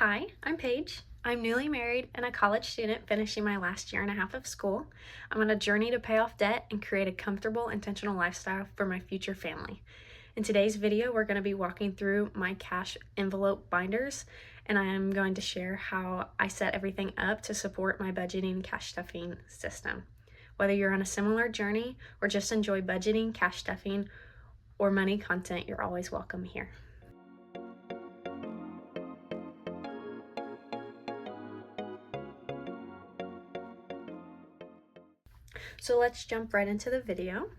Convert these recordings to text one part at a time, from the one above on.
Hi, I'm Paige. I'm newly married and a college student finishing my last year and a half of school. I'm on a journey to pay off debt and create a comfortable, intentional lifestyle for my future family. In today's video, we're going to be walking through my cash envelope binders, and I am going to share how I set everything up to support my budgeting cash stuffing system. Whether you're on a similar journey or just enjoy budgeting, cash stuffing, or money content, you're always welcome here. So let's jump right into the video.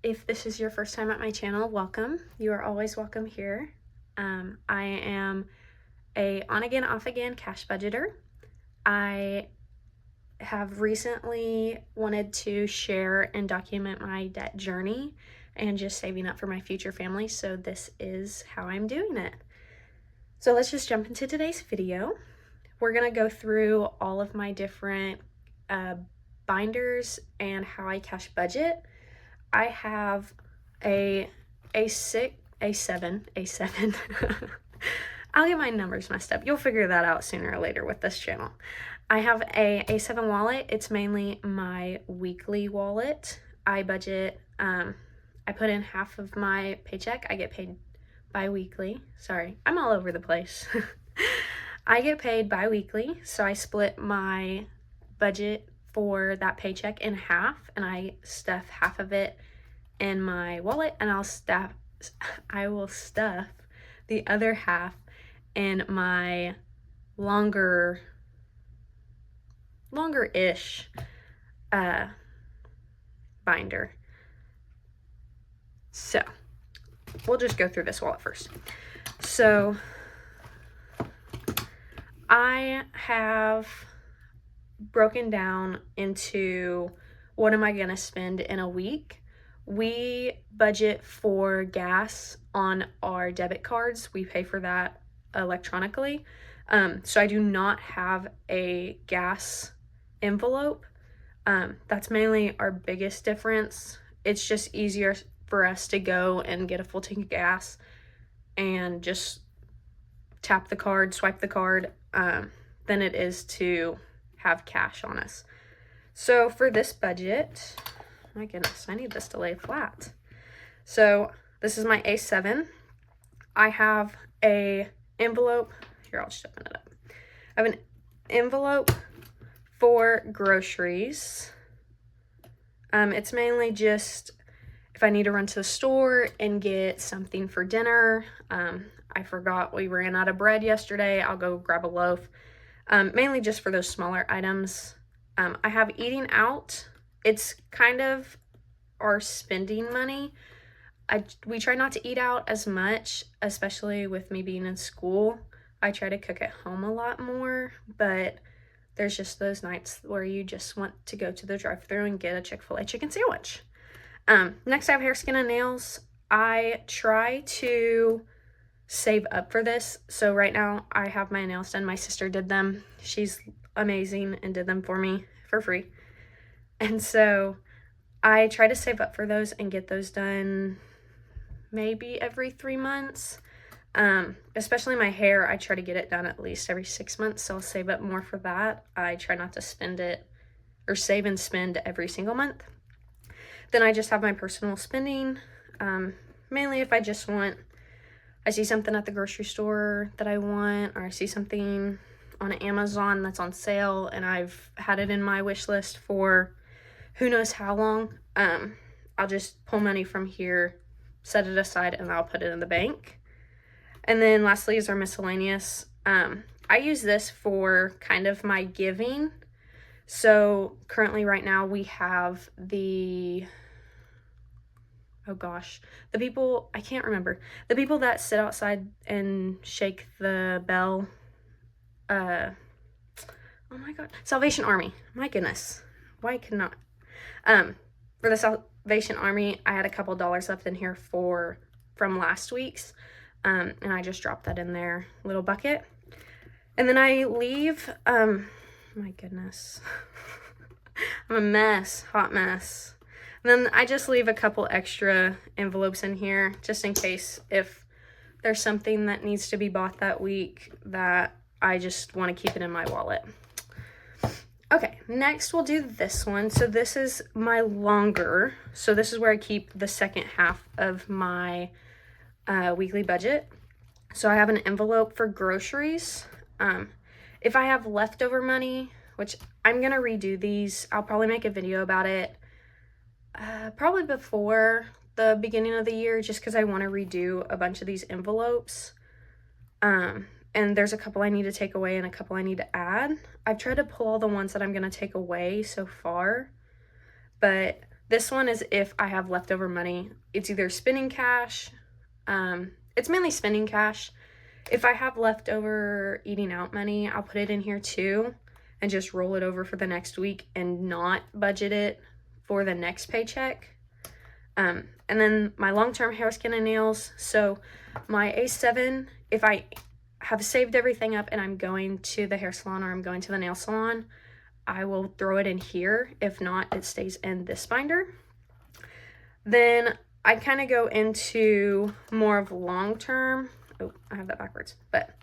If this is your first time at my channel, welcome. You are always welcome here. I am a on-again, off-again cash budgeter. I have recently wanted to share and document my debt journey and just saving up for my future family, so this is how I'm doing it. So let's just jump into today's video. We're gonna go through all of my different binders and how I cash budget. I have a seven. I'll get my numbers messed up. You'll figure that out sooner or later with this channel. I have a A7 wallet. It's mainly my weekly wallet. I budget, I put in half of my paycheck. I get paid bi-weekly. Sorry, I'm all over the place. I get paid bi-weekly, so I split my budget for that paycheck in half, and I stuff half of it in my wallet, and I will stuff the other half in my longer-ish binder. So we'll just go through this wallet first. So I have broken down into what am I gonna spend in a week. We budget for gas on our debit cards. We pay for that electronically. So I do not have a gas envelope. That's mainly our biggest difference. It's just easier for us to go and get a full tank of gas and just tap the card, swipe the card, than it is to have cash on us. So for this budget, my goodness, I need this to lay flat. So this is my A7. I have a envelope. Here, I'll just open it up. I have an envelope for groceries. It's mainly just if I need to run to the store and get something for dinner. I forgot we ran out of bread yesterday. I'll go grab a loaf. Mainly just for those smaller items. I have eating out. It's kind of our spending money. We try not to eat out as much, especially with me being in school. I try to cook at home a lot more, but there's just those nights where you just want to go to the drive-thru and get a Chick-fil-A chicken sandwich. Next I have hair, skin, and nails. I try to save up for this. So right now I have my nails done. My sister did them. She's amazing and did them for me for free. And so I try to save up for those and get those done maybe every 3 months. Especially my hair, I try to get it done at least every 6 months. So I'll save up more for that. I try not to spend it or save and spend every single month. Then I just have my personal spending. Mainly if I see something at the grocery store that I want, or I see something on Amazon that's on sale and I've had it in my wish list for who knows how long, I'll just pull money from here, set it aside, and I'll put it in the bank. And then lastly is our miscellaneous. I use this for kind of my giving. So currently right now we have the people, I can't remember. The people that sit outside and shake the bell. Oh my God. Salvation Army. My goodness. Why could not? For the Salvation Army, I had a couple dollars left in here from last week's. And I just dropped that in their little bucket. And then I leave, my goodness. I'm a mess. Hot mess. And then I just leave a couple extra envelopes in here just in case if there's something that needs to be bought that week that I just want to keep it in my wallet. Okay, next we'll do this one. So this is my longer. So this is where I keep the second half of my weekly budget. So I have an envelope for groceries. If I have leftover money, which I'm gonna redo these, I'll probably make a video about it probably before the beginning of the year, just because I want to redo a bunch of these envelopes. And there's a couple I need to take away and a couple I need to add. I've tried to pull all the ones that I'm going to take away so far, but this one is if I have leftover money. It's either spending cash, it's mainly spending cash. If I have leftover eating out money, I'll put it in here too and just roll it over for the next week and not budget it for the next paycheck. And then my long-term hair, skin, and nails. So my A7, if I have saved everything up and I'm going to the hair salon or I'm going to the nail salon, I will throw it in here. If not, it stays in this binder. Then I kind of go into more of long-term. Oh, I have that backwards, but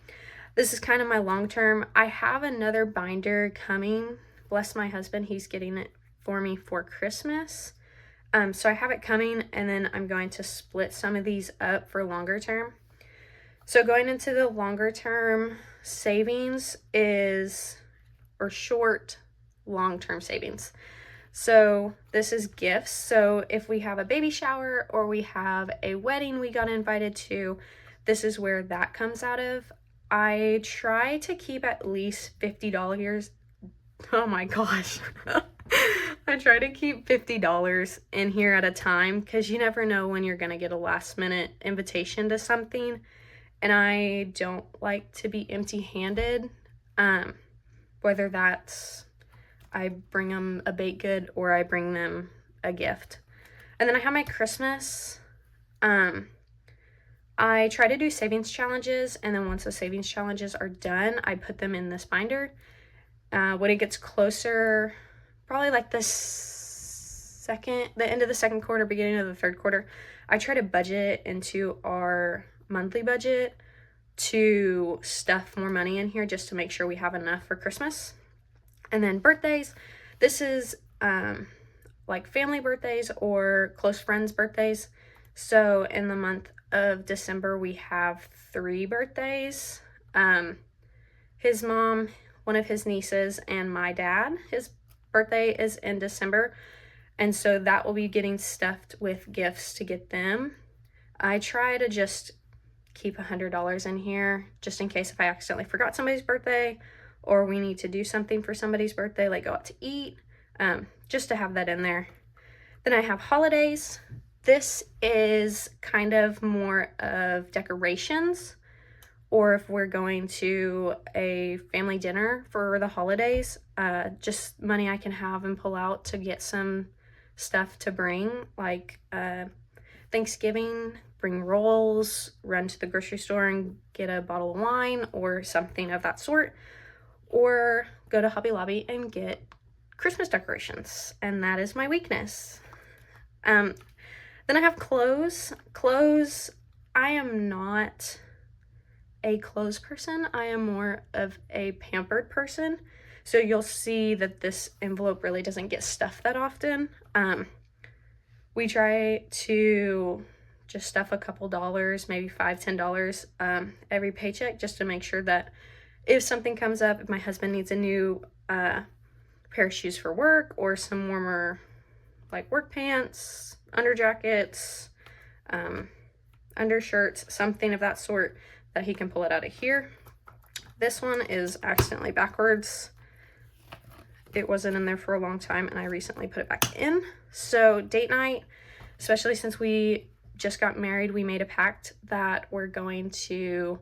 this is kind of my long-term. I have another binder coming. Bless my husband, he's getting it for me for Christmas. So I have it coming, and then I'm going to split some of these up for longer term. So going into the longer term savings is, or short long-term savings. So this is gifts. So if we have a baby shower or we have a wedding we got invited to, this is where that comes out of. I try to keep at least $50. Oh my gosh. I try to keep $50 in here at a time because you never know when you're going to get a last minute invitation to something. And I don't like to be empty-handed, whether that's I bring them a baked good or I bring them a gift. And then I have my Christmas. I try to do savings challenges, and then once the savings challenges are done, I put them in this binder. When it gets closer, probably like the end of the second quarter, beginning of the third quarter, I try to budget into our monthly budget to stuff more money in here just to make sure we have enough for Christmas. And then birthdays, this is like family birthdays or close friends' birthdays. So in the month of December, we have 3 birthdays. His mom, one of his nieces, and my dad, his birthday is in December. And so that will be getting stuffed with gifts to get them. I try to just keep $100 in here just in case if I accidentally forgot somebody's birthday or we need to do something for somebody's birthday, like go out to eat, just to have that in there. Then I have holidays. This is kind of more of decorations, or if we're going to a family dinner for the holidays, just money I can have and pull out to get some stuff to bring, like Thanksgiving, bring rolls, run to the grocery store and get a bottle of wine or something of that sort, or go to Hobby Lobby and get Christmas decorations, and that is my weakness. Then I have clothes. Clothes, I am not a clothes person. I am more of a pampered person. So you'll see that this envelope really doesn't get stuffed that often. We try to just stuff a couple dollars, maybe $5, $10 every paycheck, just to make sure that if something comes up, if my husband needs a new pair of shoes for work or some warmer like work pants, under jackets, undershirts, something of that sort, that he can pull it out of here. This one is accidentally backwards. It wasn't in there for a long time and I recently put it back in. So date night, especially since we just got married, we made a pact that we're going to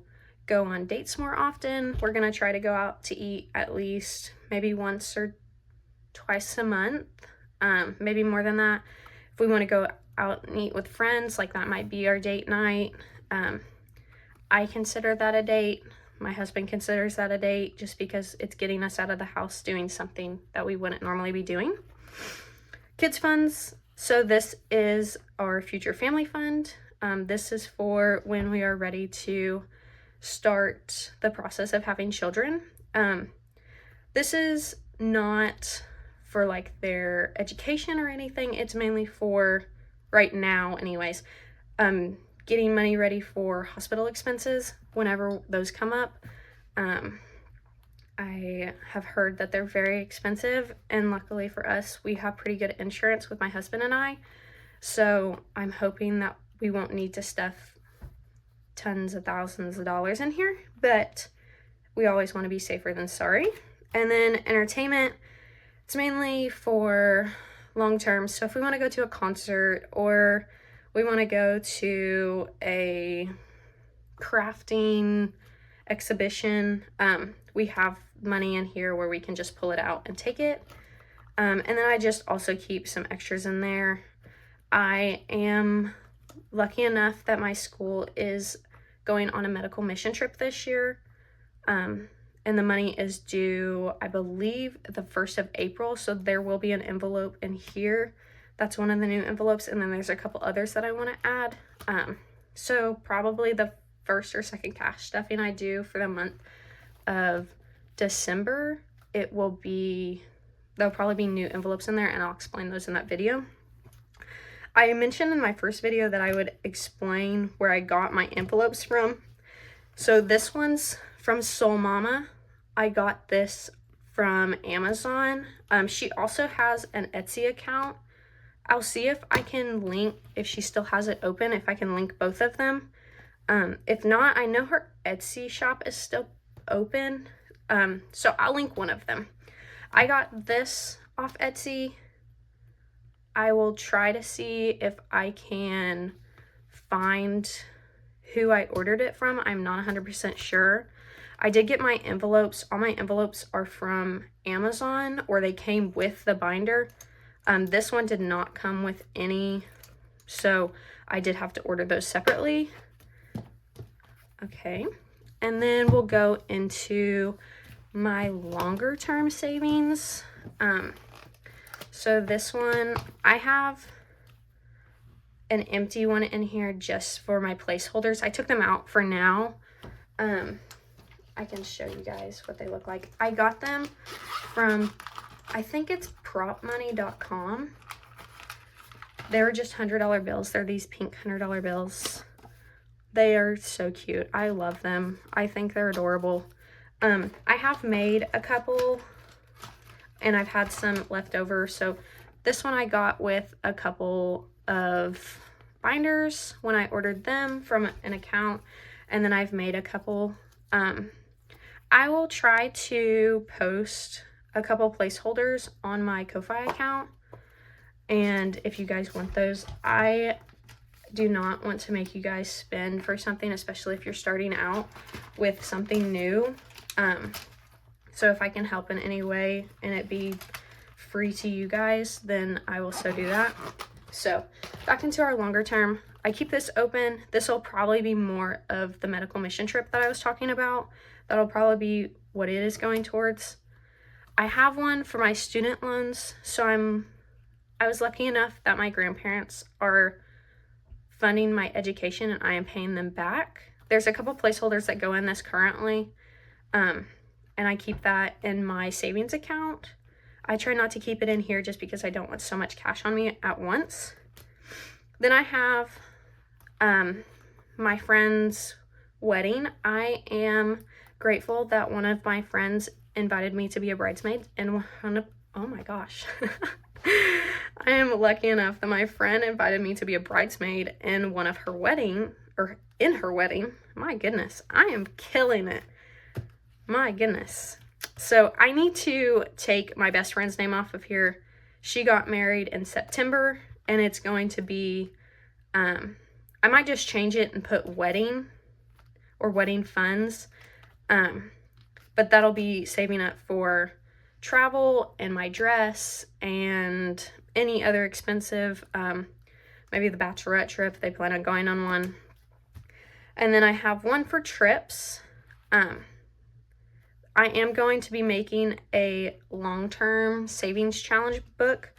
go on dates more often. We're going to try to go out to eat at least maybe once or twice a month, maybe more than that. If we want to go out and eat with friends, like that might be our date night. I consider that a date. My husband considers that a date just because it's getting us out of the house doing something that we wouldn't normally be doing. Kids funds. So this is our future family fund. This is for when we are ready to start the process of having children. This is not for like their education or anything. It's mainly for right now anyways, getting money ready for hospital expenses whenever those come up. I have heard that they're very expensive, and luckily for us, we have pretty good insurance with my husband and I. So I'm hoping that we won't need to stuff tons of thousands of dollars in here, but we always want to be safer than sorry. And then entertainment, it's mainly for long term. So if we want to go to a concert or we want to go to a crafting exhibition, we have money in here where we can just pull it out and take it. And then I just also keep some extras in there. I am lucky enough that my school is going on a medical mission trip this year. And the money is due, I believe, the 1st of April. So there will be an envelope in here. That's one of the new envelopes. And then there's a couple others that I want to add. So probably the first or second cash stuffing I do for the month of December, there'll probably be new envelopes in there, and I'll explain those in that video. I mentioned in my first video that I would explain where I got my envelopes from. So this one's from Soul Mama. I got this from Amazon. She also has an Etsy account. I'll see if I can link, if she still has it open, if I can link both of them. If not, I know her Etsy shop is still open. So I'll link one of them. I got this off Etsy. I will try to see if I can find who I ordered it from. I'm not 100% sure. I did get my envelopes. All my envelopes are from Amazon, or they came with the binder. This one did not come with any, so I did have to order those separately. Okay, and then we'll go into my longer term savings. So this one, I have an empty one in here just for my placeholders. I took them out for now. I can show you guys what they look like. I got them from, I think it's propmoney.com. They were just $100 bills. They're these pink $100 bills. They are so cute. I love them. I think they're adorable. I have made a couple, and I've had some left over. So this one I got with a couple of binders when I ordered them from an account, and then I've made a couple. I will try to post a couple placeholders on my Ko-Fi account, and if you guys want those, I do not want to make you guys spend for something, especially if you're starting out with something new. So if I can help in any way and it be free to you guys, then I will so do that. So back into our longer term, I keep this open. This will probably be more of the medical mission trip that I was talking about. That'll probably be what it is going towards. I have one for my student loans. So I was lucky enough that my grandparents are funding my education and I am paying them back. There's a couple placeholders that go in this currently. And I keep that in my savings account. I try not to keep it in here just because I don't want so much cash on me at once. Then I have my friend's wedding. I am grateful that one of my friends invited me to be a bridesmaid, and oh my gosh. I am lucky enough that my friend invited me to be a bridesmaid in one of her wedding, or in her wedding. My goodness, I am killing it. My goodness. So I need to take my best friend's name off of here. She got married in September, and it's going to be, I might just change it and put wedding or wedding funds. But that'll be saving up for travel and my dress and any other expensive, maybe the bachelorette trip. They plan on going on one. And then I have one for trips. I am going to be making a long-term savings challenge book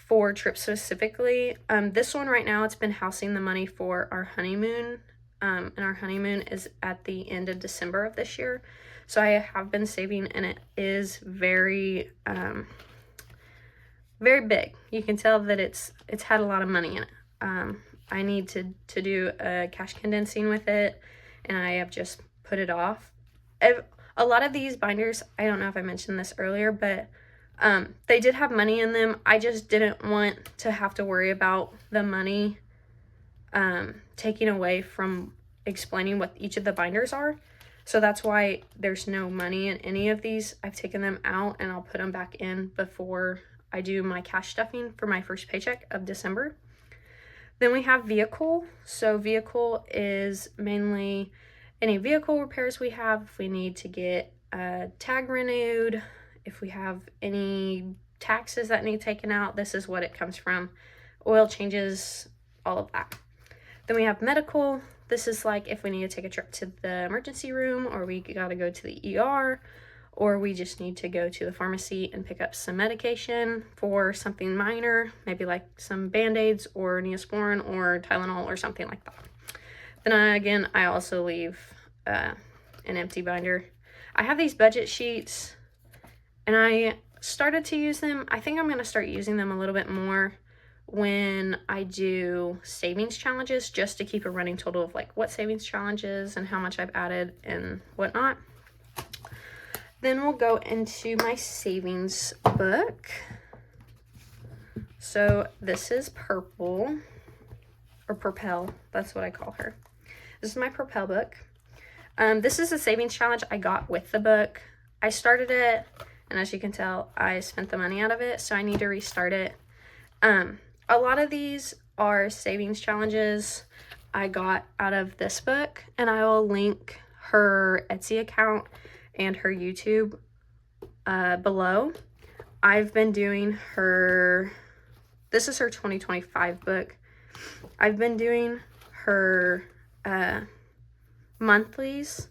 for trips specifically. This one right now, it's been housing the money for our honeymoon, and our honeymoon is at the end of December of this year. So I have been saving, and it is very, very big. You can tell that it's had a lot of money in it. I need to do a cash condensing with it, and I have just put it off. A lot of these binders, I don't know if I mentioned this earlier, but they did have money in them. I just didn't want to have to worry about the money taking away from explaining what each of the binders are. So that's why there's no money in any of these. I've taken them out, and I'll put them back in before I do my cash stuffing for my first paycheck of December. Then we have vehicle. So vehicle is mainly any vehicle repairs we have. If we need to get a tag renewed, if we have any taxes that need taken out, this is what it comes from. Oil changes, all of that. Then we have medical. This is like if we need to take a trip to the emergency room, or we gotta go to the ER, or we just need to go to the pharmacy and pick up some medication for something minor, maybe like some Band-Aids or Neosporin or Tylenol or something like that. Then again, I also leave an empty binder. I have these budget sheets, and I started to use them. I think I'm going to start using them a little bit more when I do savings challenges, just to keep a running total of like what savings challenges and how much I've added and whatnot. Then we'll go into my savings book. So this is Purple, or Propel, that's what I call her. This is my Propel book. This is a savings challenge I got with the book. I started it, and as you can tell, I spent the money out of it, so I need to restart it. A lot of these are savings challenges I got out of this book, and I will link her Etsy account and her YouTube below. I've been doing her, this is her 2025 book. I've been doing her monthlies.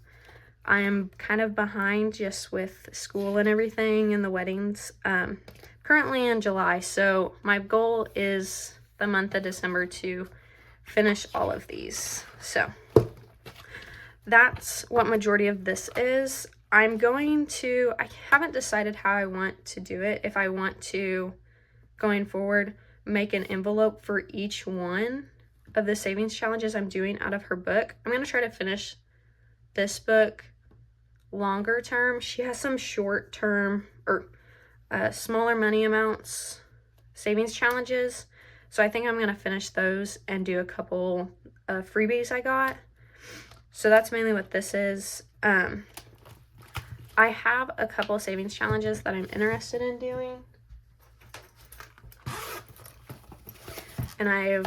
I am kind of behind just with school and everything and the weddings. Currently in July, so my goal is the month of December to finish all of these. So that's what majority of this is. I'm going to, I haven't decided how I want to do it. If I want to, going forward, make an envelope for each one of the savings challenges I'm doing out of her book. I'm going to try to finish this book longer term. She has some short term or smaller money amounts savings challenges. So I think I'm going to finish those and do a couple of freebies I got. So that's mainly what this is. I have a couple of savings challenges that I'm interested in doing. And I've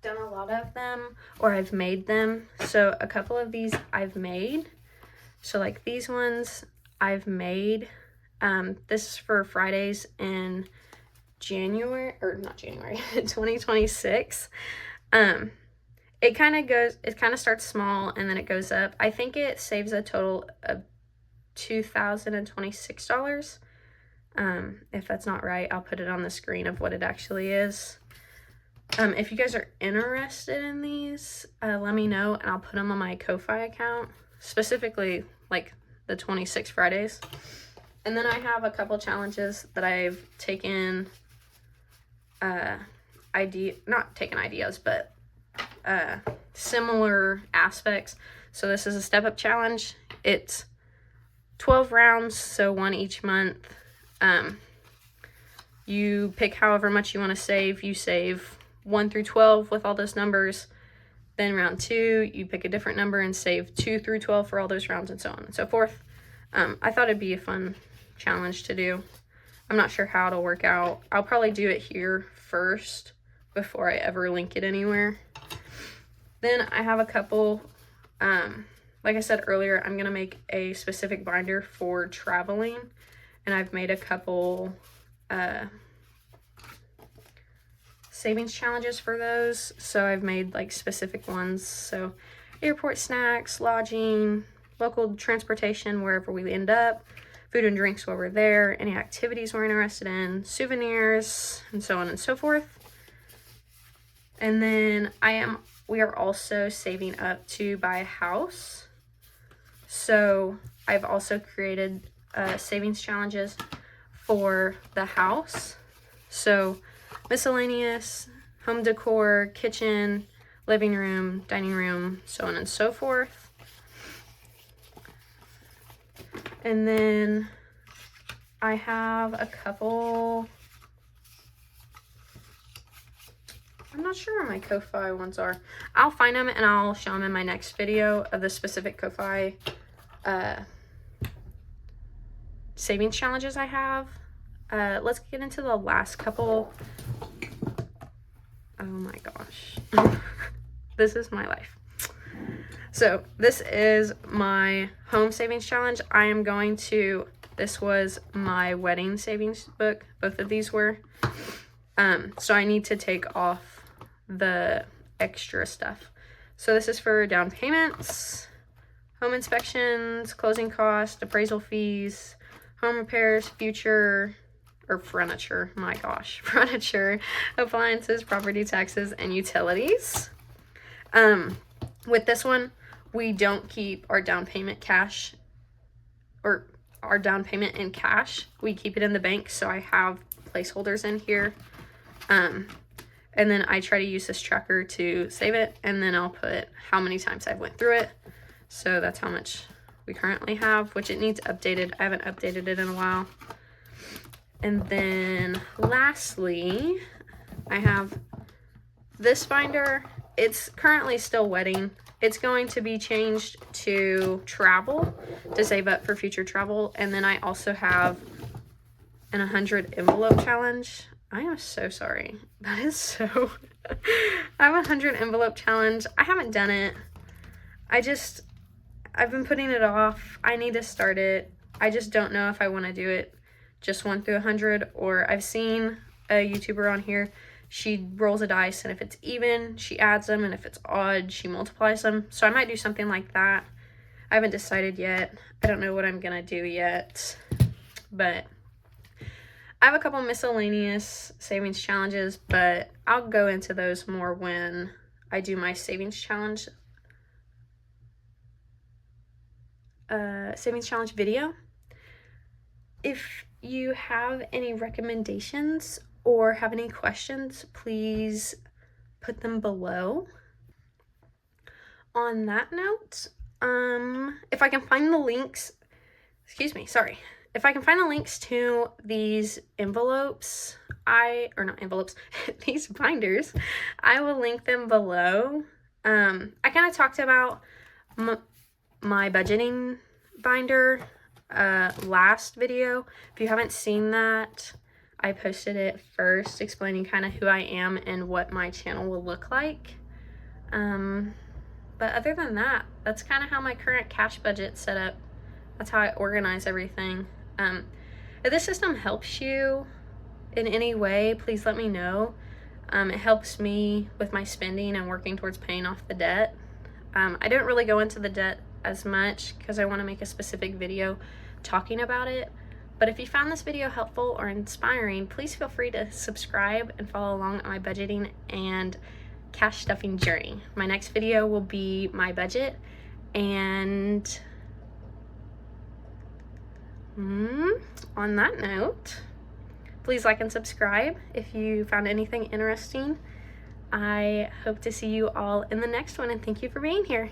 done a lot of them, or I've made them. So a couple of these I've made. So like these ones I've made. This is for Fridays in January, or not January, 2026. It kind of starts small and then it goes up. I think it saves a total of $2,026. If that's not right, I'll put it on the screen of what it actually is. If you guys are interested in these, let me know, and I'll put them on my Ko-Fi account, specifically like the 26 Fridays. And then I have a couple challenges that I've taken, not taken ideas, but similar aspects. So this is a step up challenge. It's 12 rounds, so one each month. You pick however much you want to save. You save 1 through 12 with all those numbers. Then round 2, you pick a different number and save 2 through 12 for all those rounds, and so on and so forth. I thought it'd be a fun challenge to do. I'm not sure how it'll work out. I'll probably do it here first before I ever link it anywhere. Then I have a couple, like I said earlier, I'm going to make a specific binder for traveling, and I've made a couple savings challenges for those. So I've made like specific ones. So airport snacks, lodging, local transportation, wherever we end up, food and drinks while we're there, any activities we're interested in, souvenirs, and so on and so forth. And then we are also saving up to buy a house. So I've also created savings challenges for the house. So miscellaneous, home decor, kitchen, living room, dining room, so on and so forth. And then I have a couple, I'm not sure where my Ko-Fi ones are. I'll find them and I'll show them in my next video of the specific Ko-Fi savings challenges I have. Let's get into the last couple. Oh my gosh. This is my life. So this is my home savings challenge. This was my wedding savings book. Both of these were. So I need to take off the extra stuff. So this is for down payments, home inspections, closing costs, appraisal fees, home repairs, furniture, appliances, property taxes, and utilities. With this one, we don't keep our down payment in cash. We keep it in the bank, so I have placeholders in here. And then I try to use this tracker to save it, and then I'll put how many times I've went through it. So that's how much we currently have, which it needs updated. I haven't updated it in a while. And then lastly, I have this binder. It's currently still wetting. It's going to be changed to travel to save up for future travel. And then I also have an 100 envelope challenge. I am so sorry. That is so... I have a 100 envelope challenge. I haven't done it. I've been putting it off. I need to start it. I just don't know if I want to do it just 1 through 100, or I've seen a YouTuber on here. She rolls a dice, and if it's even, she adds them, and if it's odd, she multiplies them. So I might do something like that. I haven't decided yet. I don't know what I'm gonna do yet, but I have a couple miscellaneous savings challenges, but I'll go into those more when I do my savings challenge video. If you have any recommendations or have any questions, please put them below. On that note, if I can find the links, if I can find the links to these these binders, I will link them below. I kind of talked about my budgeting binder last video. If you haven't seen that, I posted it first, explaining kind of who I am and what my channel will look like. But other than that, that's kind of how my current cash budget's set up. That's how I organize everything. If this system helps you in any way, please let me know. It helps me with my spending and working towards paying off the debt. I didn't really go into the debt as much because I want to make a specific video talking about it. But if you found this video helpful or inspiring, please feel free to subscribe and follow along on my budgeting and cash stuffing journey. My next video will be my budget, and on that note, please like and subscribe if you found anything interesting. I hope to see you all in the next one, and thank you for being here.